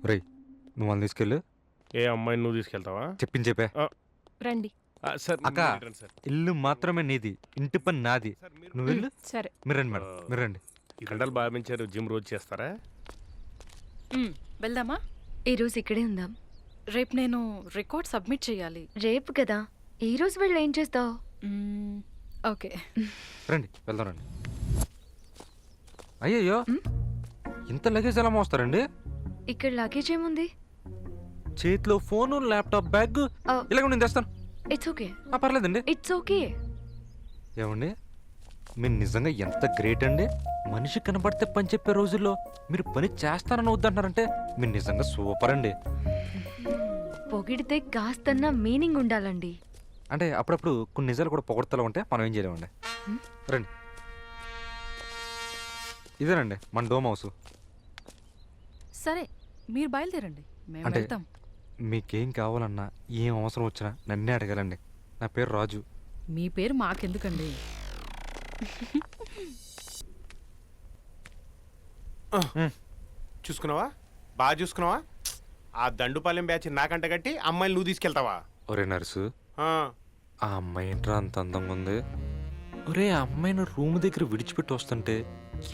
రేయ్ నువ్వు వాళ్ళని తీసుకెళ్ళు. ఏ అమ్మాయిని నువ్వు తీసుకెళ్తావా? చెప్పే. రండి. సార్ అక్క ఇల్లు మాత్రమే నీది, ఇంటి పని నాది. నువ్వు వెళ్ళు. సరే. మీరు రండి మేడం, మీరు రండి. కండలు బాగా పెంచారు. జిమ్ రోజు చేస్తారా? వెళ్దామా? ఈరోజు ఇక్కడే ఉందాం. రేపు నేను రికార్డ్ సబ్మిట్ చేయాలి. రేపు కదా, ఈ రోజు వెళ్ళి ఏం చేస్తావు? ఓకే రండి వెళ్దాం రండి. అయ్యయ్యో ఇంత లగేజ్ ఎలా మోస్తారండి? ఇక్కడ లగేజ్ ఏముంది? చేతిలో ఫోను, ల్యాప్టాప్, బ్యాగ్. ఇలాగ నేను తెస్తాను. It's okay. పర్లేదండి. It's okay. ఏమండి మీరు నిజంగా ఎంత గ్రేట్ అండి. మనిషి కనబడితే పని చెప్పే రోజుల్లో మీరు పని చేస్తానని వద్దంటారంటే మీరు నిజంగా సూపర్ అండి. పొగిడితే కాస్తన్న మీనింగ్ ఉండాలండి. అంటే అప్పుడప్పుడు కొన్ని నిజాలు కూడా పొగడతలో ఉంటే మనం ఏం చేయలేమండి. రండి, ఇదేనండి మన డోమ్ హౌస్. సరే మీరు బయలుదేరండి, మేము అంటే వెళ్తాం. మీకేం కావాలన్నా ఏం అవసరం వచ్చినా నన్నే అడగాలండి. నా పేరు రాజు. మీ పేరు మాకెందుకండి? చూసుకున్నావా? బాగా చూసుకున్నావా? ఆ దండుపాలెం బ్యాచ్ నాకంట కట్టి అమ్మాయిని నువ్వు తీసుకెళ్తావా? ఒరే నర్సు, ఆ అమ్మాయి ఏంట్రా అంత అందంగా ఉంది? ఒరే ఆ అమ్మాయిని రూమ్ దగ్గర విడిచిపెట్టి వస్తుంటే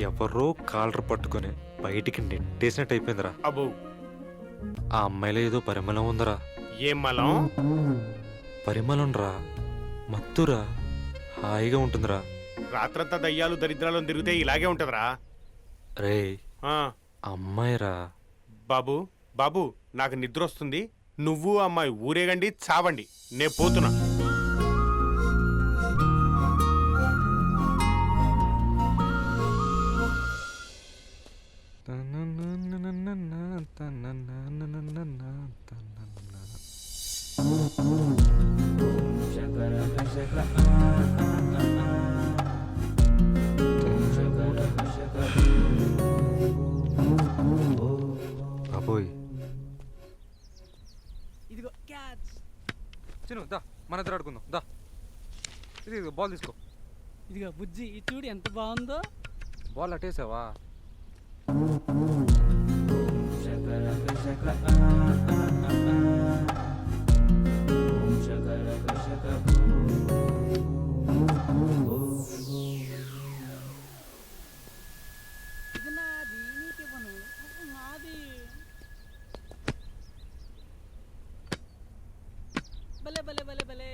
ఎవరో కాలర్ పట్టుకొని బయటికి నెట్టేసినట్టు అయిపోయిందిరా. అబ్బో, ఆ అమ్మాయిలో ఏదో పరిమళం ఉందరా. ఏం మలం? పరిమళం రా, మత్తురా, హాయిగా ఉంటుందిరా. రాత్రంతా దయ్యాలు దరిద్రాలను తిరిగితే ఇలాగే ఉంటదిరా. రే ఆ అమ్మాయిరా. బాబు బాబు, నాకు నిద్ర వస్తుంది. నువ్వు అమ్మాయి ఊరేగండి, చావండి, నే పోతున్నా. బాబోయ్, ఇదిగో క్యాచ్. చిను దా మన ఇద్దరు ఆడుకుందాం. దా ఇది బాల్ తీసుకో. ఇదిగో బుజ్జి, ఈ చూడు ఎంత బాగుందో. బాల్ అట్టేసావా? ఇది నాది, నీకివ్వను. నాది. భలే భలే భలే భలే.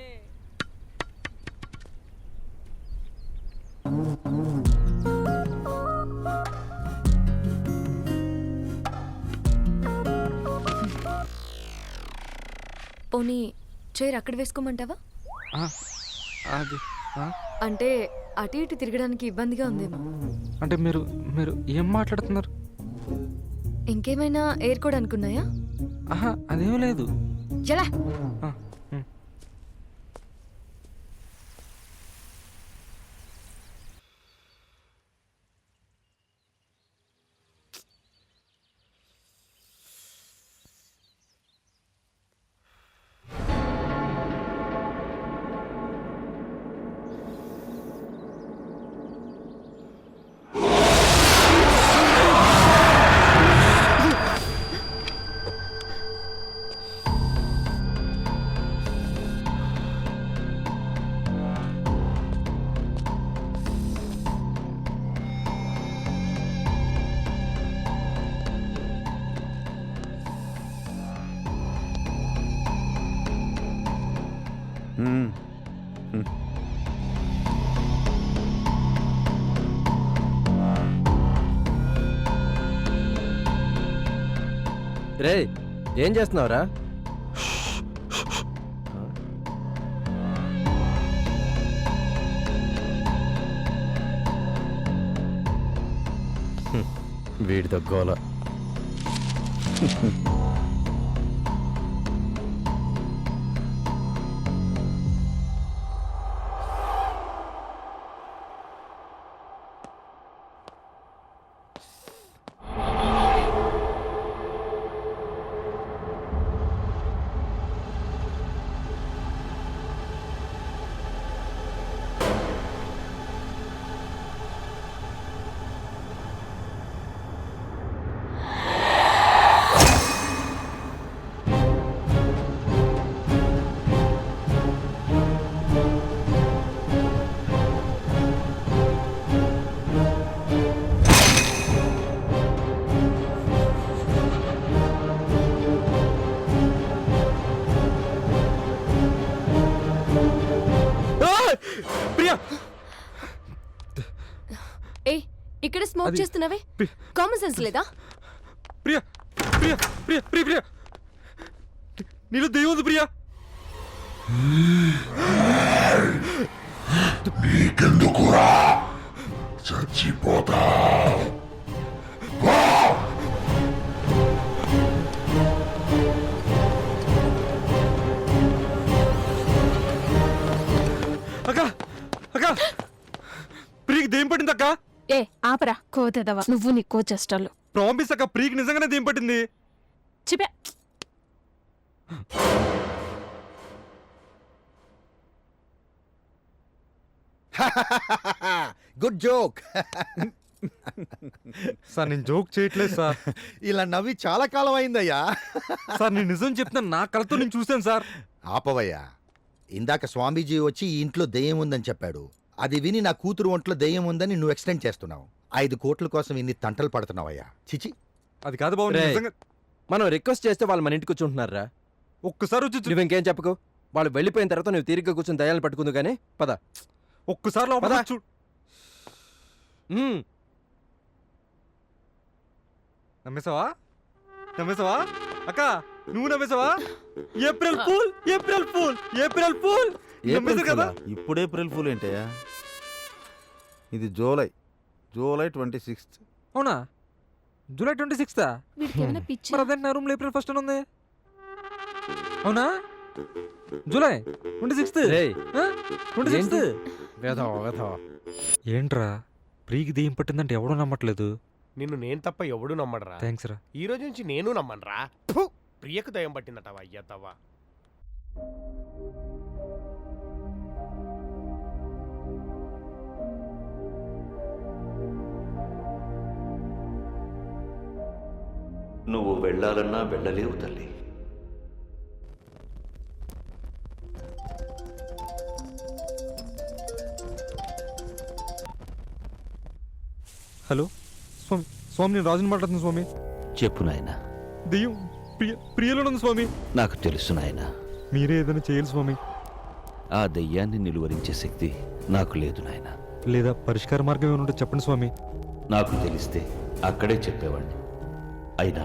పోనీ చైర్ అక్కడ వేసుకోమంటావా? అది అంటే అటు ఇటు తిరగడానికి ఇబ్బందిగా ఉందేమో. అంటే మీరు మీరు ఏం మాట్లాడుతున్నారు? ఇంకేమైనా ఏరుకోవడానికి ఉన్నాయా? ఆహా అదేం లేదు. ఎలా? ఆ, ఉమ్. రే ఏం చేస్తున్నావురా? వీడితో గోల. స్మోక్ అది- చేస్తున్నావే ప్రి- కామన్ సెన్స్ లేదా? ప్రియా ప్రియా ప్రియా ప్రియా ప్రియా నీలో దెయ్యం ఉంది ప్రియా. నీకెందుకురా చచ్చిపోతా అక్క అక్క ప్రియకి దెయ్యం పట్టింది అక్క. ఏ ఆపరా కోతెదవా నువ్వు నీ కోచెస్టాలు ప్రామిస్ అక్క, ప్రియకి నిజంగానే దెయ్యం పట్టింది. చిపే గుడ్ జోక్. సార్ నేను జోక్ చేయట్లేదు సార్. ఇలా నవ్వి చాలా కాలం అయిందయ్యా. సార్ నేను నిజం చెప్తున్నాను, నా కళ్ళతో నేను చూశాను సార్. ఆపవయ్యా. ఇందాక స్వామీజీ వచ్చి ఈ ఇంట్లో దెయ్యం ఉందని చెప్పాడు. అది విని నా కూతురు ఒంట్లో దెయ్యం ఉందని నువ్వు ఎక్స్టెండ్ చేస్తున్నావు. 5 కోట్ల కోసం ఇన్ని తంటలు పడుతున్నావయ్యా. చిచి. అది కాదు బాబు, నేను రేయ్. నిజంగా మనం రిక్వెస్ట్ చేస్తే వాళ్ళు మన ఇంటికి కూర్చుంటున్నారా? ఒక్కసారి వచ్చి నువ్వు ఇంకేం చెప్పకు. వాళ్ళు వెళ్ళిపోయిన తర్వాత నువ్వు తీరిగ్గా కూర్చొని దయాలను పట్టుకుందు కానీ పద. ఒక్కసారి లోపల పద. చూడు. మ్మ్. నమ్మేసావా నమ్మేసావా అక్క? నువ్వు నమ్మేసావా? April fool, April fool, April fool. నమ్మేసావు కదా? ఇప్పుడు ఏప్రిల్ ఫుల్ ఏంటయ్యా? ఇది జూలై 26th. అవునా? July 26th. వీడికి ఏమైనా పిచ్చి మరి అదే నా రూమ్ లో ఏప్రిల్ 1st అని ఉంది. అవునా? July 26th. రేయ్. 26th. వేధవ. ఏంట్రా ప్రీకి దెయ్యం పట్టిందంటే ఎవడో నమ్మట్లేదు. నిన్ను నేను తప్ప ఎవడు నమ్మడరా. థ్యాంక్స్ రా. ఈ రోజు నుంచి నేను నమ్మనురా. ప్రియకు దయం పట్టిందటవా అయ్యతవా. నువ్వు వెళ్ళాలన్నా వెళ్ళలేవు తల్లి. హలో స్వామి, స్వామి నేను రాజుని మాట్లాడుతున్నాను స్వామి. చెప్పు నాయనా. దెయ్యం ప్రియలో ఉంది స్వామి. నాకు తెలుసు నాయనా. మీరే ఏదైనా చేయాలి స్వామి. ఆ దెయ్యాన్ని నిలువరించే శక్తి నాకు లేదు నాయనా. లేదా పరిష్కార మార్గం ఏమైనా ఉంటే చెప్పండి స్వామి. నాకు తెలిస్తే అక్కడే చెప్పేవాణ్ణి. అయినా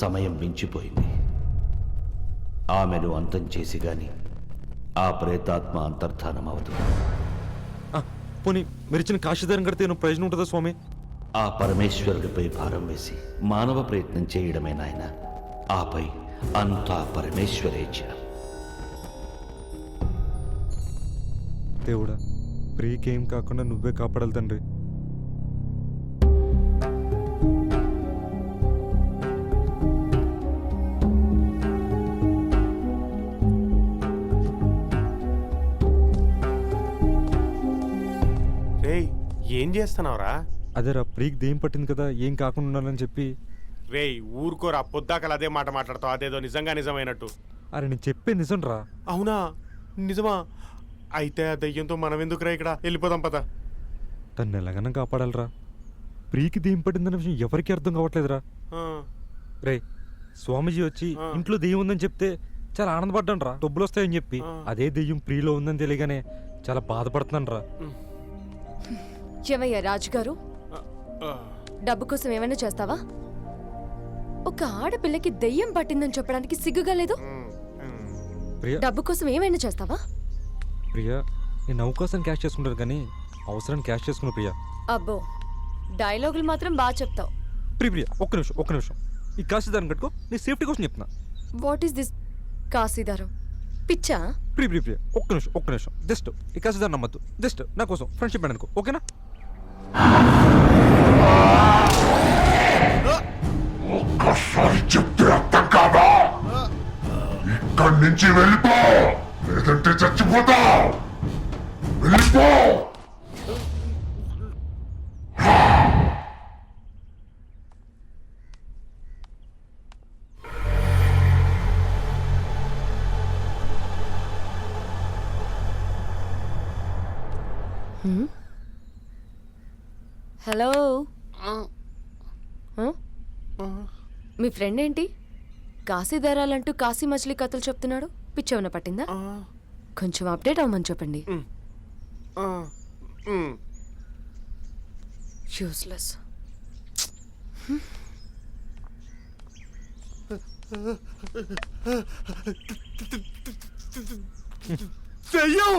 సమయం మించిపోయింది. ఆమెను అంతం చేసి గాని ఆ ప్రేతాత్మ అంతర్ధానం అవదు. పోనీ మీరు ఇచ్చిన కాశీదారం కడితే ఏమైనా ప్రయోజనం ఉంటుందా స్వామి? ఆ పరమేశ్వరుడిపై భారం వేసి మానవ ప్రయత్నం చేయడమే నాయన. ఆపై అంతా పరమేశ్వరేచ్ఛ. దేవుడా, ప్రియకేం కాకుండా నువ్వే కాపాడాలి తండ్రి. రేయ్ ఏం చేస్తున్నావురా? అదేరా ప్రీకి దెయ్యం పట్టింది కదా, ఏం కాకుండా ఉండాలని చెప్పి. రేయ్ ఊరుకోరా, పొద్దాకలు అదే మాట మాట్లాడతావు. అదేదో నిజంగా నిజమైనట్టు. అరే నేను చెప్పే నిజం రా. అవునా? నిజమా? అయితే ఆ దయ్యంతో మనం ఎందుకురా ఇక్కడ? వెళ్ళిపోదాం పద. తను ఎలాగైనా కాపాడాలరా. ప్రీకి దెయ్యం పట్టిందన్న విషయం ఎవరికీ అర్థం కావట్లేదురా. ఆ, రే స్వామీజీ వచ్చి ఆ. ఇంట్లో దెయ్యం ఉందని చెప్తే చాలా ఆనందపడ్డాను రా, డబ్బులు వస్తాయని చెప్పి. ఆ. అదే దెయ్యం ప్రీలో ఉందని తెలియగానే చాలా బాధపడుతున్నాను రా. ఏమయ్యా రాజుగారు, ఆ, డబ్బు కోసం ఏమైనా చేస్తావా? ఒక ఆడపిల్లకి దెయ్యం పట్టిందని చెప్పడానికి సిగ్గుగా లేదు? ప్రియా డబ్బు కోసం ఏమైనా చేస్తావా? ప్రియా నేను అవకాశం క్యాష్ చేసుకుంటారు కానీ అవసరాన్ని క్యాష్ చేసుకున్నా ప్రియా. అబ్బో, డైలాగులు మాత్రం బాగా చెప్తావు. ప్రియ ఒక్క నిమిషం ఈ కాశీదారం కట్టుకో, నీ సేఫ్టీ కోసం చెప్తున్నా. వాట్ ఈస్ దిస్ కాశీదారం? పిచ్చా? ప్రియ ఒక్క నిమిషం జస్ట్ ఈ కాశీదారం నమ్మద్దు. జస్ట్ నా కోసం ఫ్రెండ్షిప్ అనుకో, ఓకేనా? ఒక్కసారి చెప్తే అర్థం కాదా? ఇక్కడి నుంచి వెళ్ళిపో, లేదంటే చచ్చిపోతావు. వెళ్ళిపో. హలో, మీ ఫ్రెండ్ ఏంటి కాశీదారాలంటూ కాశీ మచిలీ కథలు చెప్తున్నాడు? పిచ్చేమన్నా పట్టిందా? కొంచెం అప్డేట్ అవ్వమని చెప్పండి. ఆ, యూస్లెస్. దెయ్యం